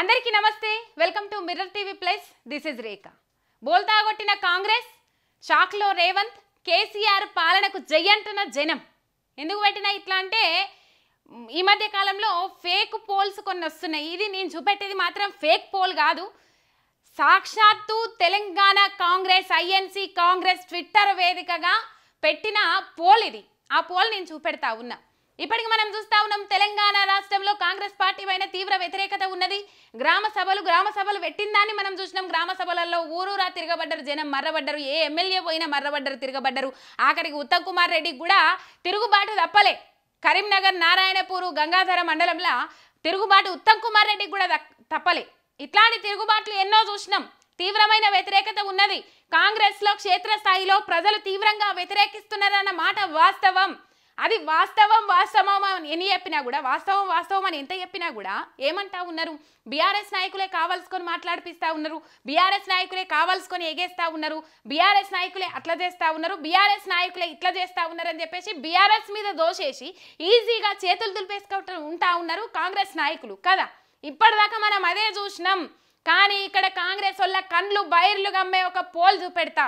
అందరికీ నమస్తే welcome to mirror TV plus this is రేఖా బోల్తా కొట్టిన కాంగ్రెస్ షాక్ లో రేవంత్ కేసీఆర్ పాలనకు జై అంటున్న జనం ఎందుకు పెట్టినా ఇట్లా అంటే ఈ మధ్య కాలంలో ఫేక్ పోల్స్ కొన్ని వస్తున్నాయి ఇది నేను చూపెట్టేది మాత్రం ఫేక్ పోల్ కాదు సాక్షాత్తు తెలంగాణ కాంగ్రెస్ ఐఎన్సీ కాంగ్రెస్ ట్విట్టర్ వేదికగా పెట్టిన పోల్ ఇది ఆ పోల్ నేను చూపెడతా ఉన్నా ఇప్పటికి మనం చూస్తా ఉన్నాం తెలంగాణ రాష్ట్రంలో కాంగ్రెస్ పార్టీ పైన తీవ్ర వ్యతిరేకత ఉన్నది గ్రామ సభలు పెట్టిందాన్ని మనం చూసినాం గ్రామ సభలలో ఊరూరా తిరగబడ్డరు జనం మర్రబడ్డరు ఏ ఎమ్మెల్యే పోయినా మర్రబడ్డరు తిరగబడ్డరు ఆఖరికి ఉత్తమ్ కుమార్ రెడ్డికి కూడా తిరుగుబాటు తప్పలే కరీంనగర్ నారాయణపూర్ గంగాధర మండలంలో తిరుగుబాటు ఉత్తమ్ కుమార్ రెడ్డికి కూడా తప్పలే ఇట్లాంటి తిరుగుబాట్లు ఎన్నో చూసినాం తీవ్రమైన వ్యతిరేకత ఉన్నది కాంగ్రెస్ లో క్షేత్రస్థాయిలో ప్రజలు తీవ్రంగా వ్యతిరేకిస్తున్నారన్న మాట వాస్తవం అది వాస్తవం అని ఎన్ని చెప్పినా కూడా వాస్తవం అని ఎంత చెప్పినా కూడా ఏమంటా ఉన్నారు బీఆర్ఎస్ నాయకులే కావాల్సుకొని మాట్లాడిపిస్తా ఉన్నారు బీఆర్ఎస్ నాయకులే కావాల్సుకొని ఎగేస్తా ఉన్నారు బీఆర్ఎస్ నాయకులే అట్లా చేస్తా ఉన్నారు బీఆర్ఎస్ నాయకులే ఇట్లా చేస్తా ఉన్నారు అని చెప్పేసి బీఆర్ఎస్ మీద దోషేసి ఈజీగా చేతులు దులిపేసుకుంటూ ఉంటా ఉన్నారు కాంగ్రెస్ నాయకులు కదా ఇప్పటిదాకా మనం అదే చూసినాం కానీ ఇక్కడ కాంగ్రెస్ వల్ల కండ్లు బైర్లు గమ్మే ఒక పోల్ చూపెడతా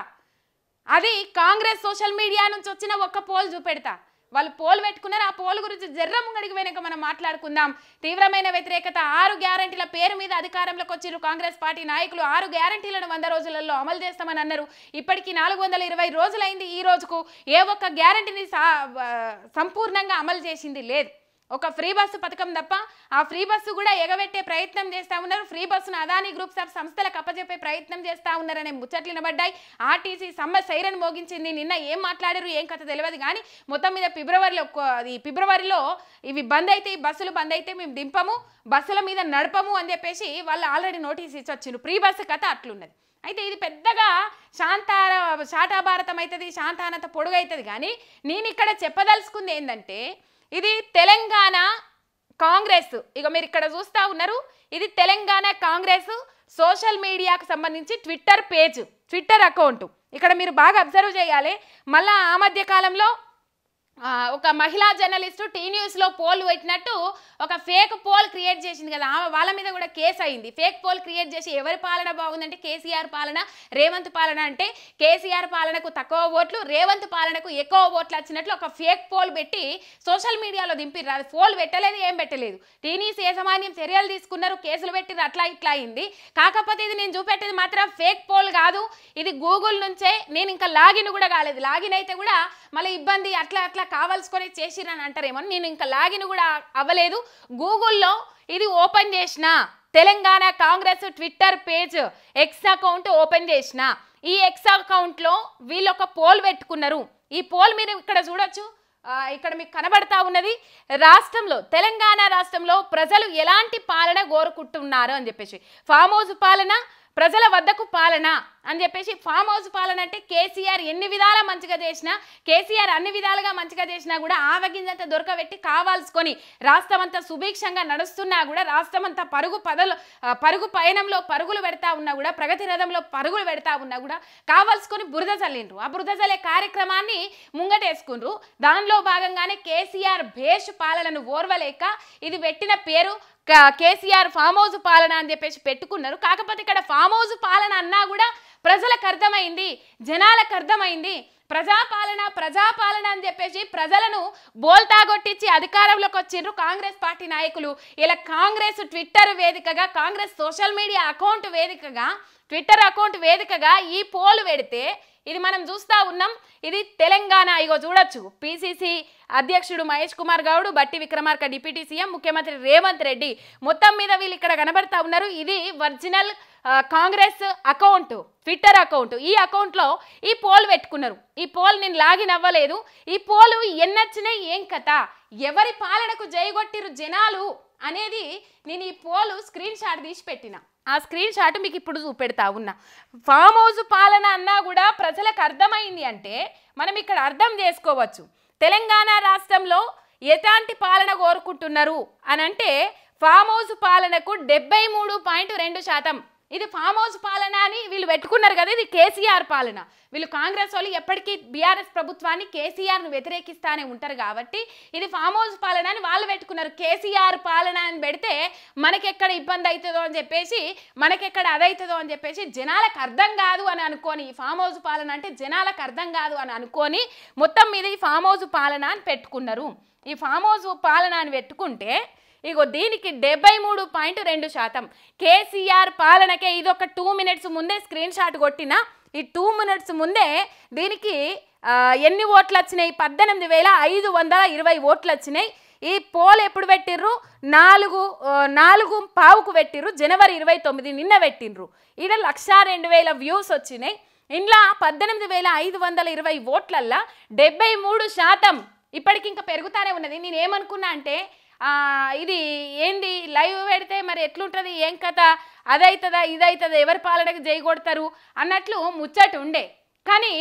అది కాంగ్రెస్ సోషల్ మీడియా నుంచి వచ్చిన ఒక పోల్ చూపెడతా వాళ్ళు పోల్ పెట్టుకున్నారు ఆ పోల్ గురించి జర్ర ముంగడికి వెనక మనం మాట్లాడుకుందాం తీవ్రమైన వ్యతిరేకత 6 గ్యారెంటీల పేరు మీద అధికారంలోకి వచ్చిరు కాంగ్రెస్ పార్టీ నాయకులు 6 గ్యారెంటీలను 100 రోజులలో అమలు చేస్తామని అన్నారు ఇప్పటికీ 420 రోజులైంది ఈ రోజుకు ఏ ఒక్క గ్యారెంటీని సంపూర్ణంగా అమలు చేసింది లేదు ఒక ఫ్రీ బస్సు పథకం తప్ప ఆ ఫ్రీ బస్సు కూడా ఎగబెట్టే ప్రయత్నం చేస్తూ ఉన్నారు ఫ్రీ బస్సును అదానీ గ్రూప్స్ ఆఫ్ సంస్థలకు అప్పచెప్పే ప్రయత్నం చేస్తూ ఉన్నారనే ముచ్చట్లు వినబడ్డాయి ఆర్టీసీ సమ్మె సైరన్ మోగించింది నిన్న ఏం మాట్లాడారు ఏం కథ తెలియదు కానీ మొత్తం మీద ఫిబ్రవరిలో ఇవి బంద్ అయితే ఈ బస్సులు బంద్ అయితే మేము దింపము బస్సుల మీద నడపము అని చెప్పేసి వాళ్ళు ఆల్రెడీ నోటీస్ ఇచ్చి వచ్చిండ్రు ఫ్రీ బస్సు కథ అట్లున్నది అయితే ఇది పెద్దగా శాంతాభారతం అవుతుంది శాంతానంత పొడుగు అవుతుంది కానీ నేను ఇక్కడ చెప్పదలుచుకుంది ఏంటంటే ఇది తెలంగాణ కాంగ్రెస్ ఇక మీరు ఇక్కడ చూస్తూ ఉన్నారు ఇది తెలంగాణ కాంగ్రెస్ సోషల్ మీడియాకు సంబంధించి ట్విట్టర్ అకౌంట్ ఇక్కడ మీరు బాగా అబ్జర్వ్ చేయాలి మళ్ళీ ఆ మధ్య కాలంలో ఒక మహిళా జర్నలిస్టు టీ న్యూస్లో పోల్ పెట్టినట్టు ఒక ఫేక్ పోల్ క్రియేట్ చేసింది కదా వాళ్ళ మీద కూడా కేసు అయింది ఫేక్ పోల్ క్రియేట్ చేసి ఎవరి పాలన బాగుందంటే కేసీఆర్ పాలన రేవంత్ పాలన అంటే కేసీఆర్ పాలనకు తక్కువ ఓట్లు రేవంత్ పాలనకు ఎక్కువ ఓట్లు వచ్చినట్లు ఒక ఫేక్ పోల్ పెట్టి సోషల్ మీడియాలో దింపిర్రు అది పోల్ పెట్టలేదు ఏం పెట్టలేదు టీ న్యూస్ యాజమాన్యం చర్యలు తీసుకున్నారు కేసులు పెట్టిర్రు అట్లా ఇట్లా అయింది కాకపోతే ఇది నేను చూపెట్టేది మాత్రం ఫేక్ పోల్ కాదు ఇది గూగుల్ నుంచే నేను ఇంకా లాగిన్ కూడా కాలేదు లాగిన్ అయితే కూడా మళ్ళీ ఇబ్బంది అట్లా కావాల్సుకొని చేసిరని అంటారేమో నేను ఇంకా లాగిన్ కూడా అవ్వలేదు గూగుల్లో ఇది ఓపెన్ చేసిన Telangana Congress Twitter page X account open చేసిన ఈ ఎక్స్ అకౌంట్లో వీళ్ళు ఒక పోల్ పెట్టుకున్నారు ఈ పోల్ మీరు ఇక్కడ చూడొచ్చు ఇక్కడ మీకు కనబడతా ఉన్నది రాష్ట్రంలో తెలంగాణ రాష్ట్రంలో ప్రజలు ఎలాంటి పాలన కోరుకుంటున్నారు అని చెప్పేసి ఫామ్ హౌస్ పాలన ప్రజల వద్దకు పాలన అని చెప్పేసి ఫామ్ హౌస్ పాలన అంటే కేసీఆర్ ఎన్ని విధాలా మంచిగా చేసినా కేసీఆర్ అన్ని విధాలుగా మంచిగా చేసినా కూడా ఆవగింజంతా దొరకబెట్టి కావాల్సుకొని రాష్ట్రం అంతా సుభిక్షంగా నడుస్తున్నా కూడా రాష్ట్రం అంతా పరుగు పయనంలో పరుగులు పెడతా ఉన్నా కూడా ప్రగతి రథంలో పరుగులు పెడతా ఉన్నా కూడా కావాల్సుకొని బురద చల్లిండ్రు ఆ బురద చల్లే కార్యక్రమాన్ని ముంగటేసుకుండ్రు దానిలో భాగంగానే కేసీఆర్ భేష్ పాలనను ఓర్వలేక ఇది పెట్టిన పేరు కేసీఆర్ ఫామ్ హౌస్ పాలన అని చెప్పేసి పెట్టుకున్నారు కాకపోతే ఇక్కడ ఫామ్ హౌస్ పాలన అన్నా కూడా ప్రజలకు అర్థమైంది జనాలకు అర్థమైంది ప్రజాపాలన అని చెప్పేసి ప్రజలను బోల్తాగొట్టించి అధికారంలోకి వచ్చిండ్రు కాంగ్రెస్ పార్టీ నాయకులు ఇలా కాంగ్రెస్ ట్విట్టర్ వేదికగా కాంగ్రెస్ సోషల్ మీడియా అకౌంట్ వేదికగా ట్విట్టర్ అకౌంట్ వేదికగా ఈ పోల్ పెడితే ఇది మనం చూస్తూ ఉన్నాం ఇది తెలంగాణ ఇగో చూడొచ్చు పిసిసి అధ్యక్షుడు మహేష్ కుమార్ గౌడ్ బట్టి విక్రమార్క డిప్యూటీ సీఎం ముఖ్యమంత్రి రేవంత్ రెడ్డి మొత్తం మీద వీళ్ళు ఇక్కడ కనబడతా ఉన్నారు ఇది original Congress account Twitter account ఈ అకౌంట్లో ఈ పోల్ పెట్టుకున్నారు ఈ పోల్ నేను లాగిన్ అవ్వలేదు ఈ పోలు ఎన్నొచ్చినాయి ఏం కథ ఎవరి పాలనకు జైగొట్టిరు జనాలు అనేది నేను ఈ పోలు స్క్రీన్ షాట్ తీసి పెట్టిన ఆ స్క్రీన్ షాట్ మీకు ఇప్పుడు చూపెడతా ఉన్నా ఫామ్ హౌస్ పాలన అన్నా కూడా ప్రజలకు అర్థమైంది అంటే మనం ఇక్కడ అర్థం చేసుకోవచ్చు తెలంగాణ రాష్ట్రంలో ఎలాంటి పాలన కోరుకుంటున్నారు అని అంటే ఫామ్ హౌస్ పాలనకు 73.2% ఇది ఫామ్ హౌస్ పాలన అని వీళ్ళు పెట్టుకున్నారు కదా, ఇది కేసీఆర్ పాలన. వీళ్ళు కాంగ్రెస్ వాళ్ళు ఎప్పటికీ బీఆర్ఎస్ ప్రభుత్వాన్ని కేసీఆర్ను వ్యతిరేకిస్తానే ఉంటారు కాబట్టి ఇది ఫామ్ హౌస్ పాలన అని వాళ్ళు పెట్టుకున్నారు. కేసీఆర్ పాలన అని పెడితే మనకెక్కడ ఇబ్బంది అవుతుందో అని చెప్పేసి, మనకెక్కడ అదవుతుందో అని చెప్పేసి జనాలకు అర్థం కాదు అని అనుకొని, ఈ ఫామ్ హౌస్ పాలన అంటే జనాలకు అర్థం కాదు అని అనుకొని మొత్తం మీద ఈ ఫామ్ హౌస్ పాలన అని పెట్టుకున్నారు. ఈ ఫామ్ హౌస్ పాలన అని పెట్టుకుంటే ఇగో దీనికి 73.2%. కేసీఆర్ పాలనకే ఇది ఒక 2 minutes ముందే స్క్రీన్ షాట్ కొట్టిన, ఈ 2 minutes ముందే దీనికి ఎన్ని ఓట్లు వచ్చినాయి? 18,520 ఓట్లు వచ్చినాయి. ఈ పోల్ ఎప్పుడు పెట్టిర్రు? 4:15కు పెట్టిర్రు, జనవరి 29 నిన్న పెట్టిండ్రు. ఈడ 102,000 వ్యూస్ వచ్చినాయి. ఇంట్లో 18,520 ఓట్లల్లా 73% ఇప్పటికి ఇంకా పెరుగుతానే ఉన్నది. నేను ఏమనుకున్నా అంటే ఇది ఏంది లైవ్ పెడితే మరి ఎట్లుంటుంది, ఏం కథ, అదవుతుందా ఇదవుతుందా, ఎవరి పాలనకి జై కొడతారు అన్నట్లు ముచ్చట ఉండే. కానీ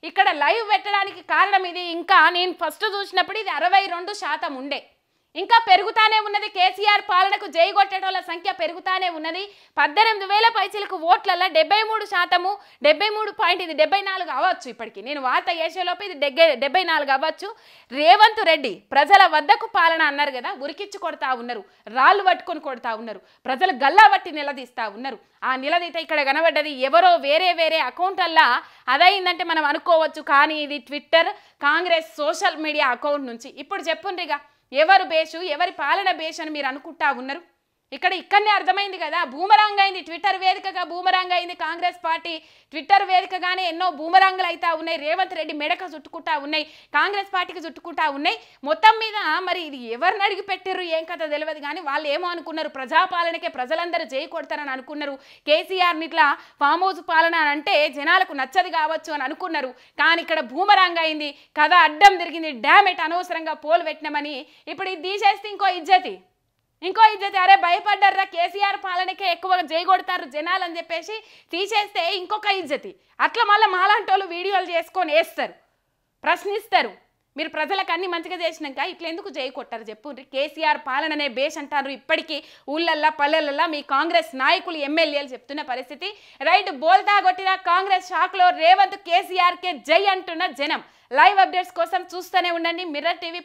ఇక్కడ లైవ్ పెట్టడానికి కారణం ఇది. ఇంకా నేను ఫస్ట్ చూసినప్పుడు ఇది 62% ఉండే, ఇంకా పెరుగుతానే ఉన్నది. కేసీఆర్ పాలనకు జై కొట్టేటోళ్ళ సంఖ్య పెరుగుతానే ఉన్నది. 18,000 పైచీలకు ఓట్లలో 73%, 74 అవ్వచ్చు. ఇప్పటికి నేను వార్త చేసేలోపు ఇది 74 అవ్వచ్చు. రేవంత్ రెడ్డి ప్రజల వద్దకు పాలన అన్నారు కదా, ఉరికిచ్చి కొడతా ఉన్నారు, రాళ్ళు పట్టుకొని కొడతా ఉన్నారు, ప్రజలు గల్లా బట్టి నిలదీస్తూ ఉన్నారు. ఆ నిలదీత ఇక్కడ కనబడ్డది ఎవరో వేరే అకౌంట్లల్లా అదైందంటే మనం అనుకోవచ్చు. కానీ ఇది Twitter Congress social media account నుంచి. ఇప్పుడు చెప్పుండ్రిగా ఎవరు బేషు, ఎవరి పాలన బేషు అని మీరు అనుకుంటా ఉన్నారు. ఇక్కడనే అర్థమైంది కదా, బూమరాంగ్ అయింది. ట్విట్టర్ వేదికగా బూమరాంగ్ అయింది కాంగ్రెస్ పార్టీ. ట్విట్టర్ వేదికగానే ఎన్నో బూమరాంగులు అవుతా ఉన్నాయి. రేవంత్ రెడ్డి మెడక చుట్టుకుంటా ఉన్నాయి, కాంగ్రెస్ పార్టీకి చుట్టుకుంటా ఉన్నాయి. మొత్తం మీద మరి ఇది ఎవరిని అడిగి పెట్టిర్రు ఏం కథ తెలియదు. కానీ వాళ్ళు ఏమో అనుకున్నారు, ప్రజాపాలనకే ప్రజలందరూ జై కొడతారని అనుకున్నారు. కేసీఆర్ని ఇట్లా ఫామ్ హౌస్ పాలన అంటే జనాలకు నచ్చదు కావచ్చు అని అనుకున్నారు. కానీ ఇక్కడ బూమరాంగ్ అయింది, కథ అడ్డం తిరిగింది. డామెట్ అనవసరంగా పోలు పెట్టినామని ఇప్పుడు ఇది తీసేస్తే ఇంకో ఇజ్జతి. అరే భయపడ్డారా, కేసీఆర్ పాలనకే ఎక్కువ జై కొడతారు జనాలు అని చెప్పేసి తీసేస్తే ఇంకొక ఇజ్జతి. అట్లా మళ్ళీ మాలాంటి వాళ్ళు వీడియోలు చేసుకొని వేస్తారు, ప్రశ్నిస్తారు. మీరు ప్రజలకు అన్ని మంచిగా చేసినాక ఇట్లా ఎందుకు జై కొట్టారు చెప్పుండ్రి. కేసీఆర్ పాలననే బేస్ అంటారు ఇప్పటికీ ఊళ్ళల్లా పల్లెలల్లా మీ కాంగ్రెస్ నాయకులు ఎమ్మెల్యేలు చెప్తున్న పరిస్థితి. రైట్ బోల్తా కొట్టిన కాంగ్రెస్ షాక్లో రేవంత్ కేసీఆర్కే జై అంటున్న జనం. లైవ్ అప్డేట్స్ కోసం చూస్తూనే ఉండండి మిర్రర్ టీవీ+.